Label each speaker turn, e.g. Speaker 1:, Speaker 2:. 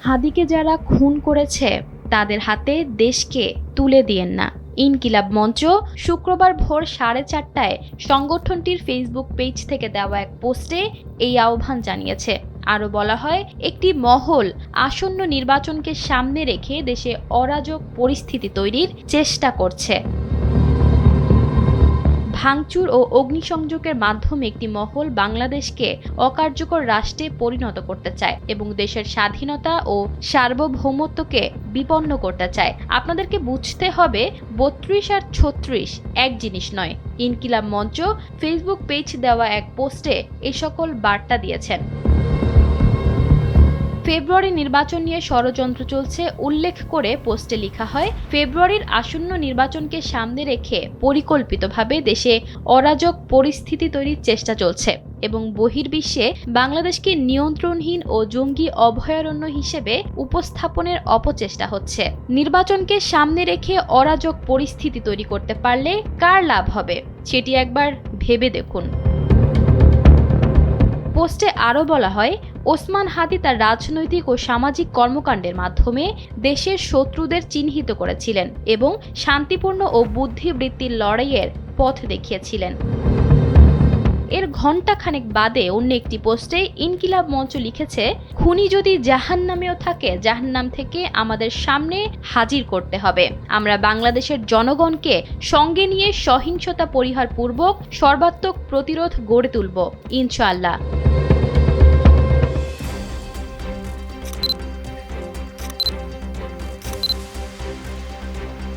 Speaker 1: হাদিকে যারা খুন করেছে তাদের হাতে দেশকে তুলে দিয়েন না। ইনকিলাব মঞ্চ শুক্রবার ভোর 4:30টায় সংগঠনটির ফেসবুক পেজ থেকে দেওয়া এক পোস্টে এই আহ্বান জানিয়েছে। আরও বলা হয়, একটি মহল আসন্ন নির্বাচনকে সামনে রেখে দেশে অরাজক পরিস্থিতি তৈরির চেষ্টা করছে। ভাঙচুর ও অগ্নিসংযোগের মাধ্যমে একটি মহল বাংলাদেশকে অকার্যকর রাষ্ট্রে পরিণত করতে চায় এবং দেশের স্বাধীনতা ও সার্বভৌমত্বকে বিপন্ন করতে চায়। আপনাদেরকে বুঝতে হবে ৩২ আর ৩৬ এক জিনিস নয়। ইনকিলাব মঞ্চ ফেসবুক পেজ দেওয়া এক পোস্টে এ সকল বার্তা দিয়েছেন। ফেব্রুয়ারি নির্বাচন নিয়ে ষড়যন্ত্র চলছে উল্লেখ করে পোস্টে লেখা হয়, ফেব্রুয়ারির আসন্ন নির্বাচনকে সামনে রেখে পরিকল্পিতভাবে দেশে অরাজক পরিস্থিতি তৈরির চেষ্টা চলছে এবং বহির্বিশ্বে বাংলাদেশকে নিয়ন্ত্রণহীন ও জঙ্গি অভয়ারণ্য হিসেবে উপস্থাপনের অপচেষ্টা হচ্ছে। নির্বাচনকে সামনে রেখে অরাজক পরিস্থিতি তৈরি করতে পারলে কার লাভ হবে সেটি একবার ভেবে দেখুন। পোস্টে আরও বলা হয়, ওসমান হাদি তার রাজনৈতিক ও সামাজিক কর্মকাণ্ডের মাধ্যমে দেশের শত্রুদের চিহ্নিত করেছিলেন এবং শান্তিপূর্ণ ও বুদ্ধিবৃত্তির লড়াইয়ের পথ দেখিয়েছিলেন। এর ঘণ্টাখানেক বাদে অন্য একটি পোস্টে ইনকিলাব মঞ্চ লিখেছে, খুনি যদি জাহান্নামেও থাকে, জাহান্নাম থেকে আমাদের সামনে হাজির করতে হবে। আমরা বাংলাদেশের জনগণকে সঙ্গে নিয়ে সহিংসতা পরিহার পূর্বক সর্বাত্মক প্রতিরোধ গড়ে তুলব, ইনশাআল্লাহ।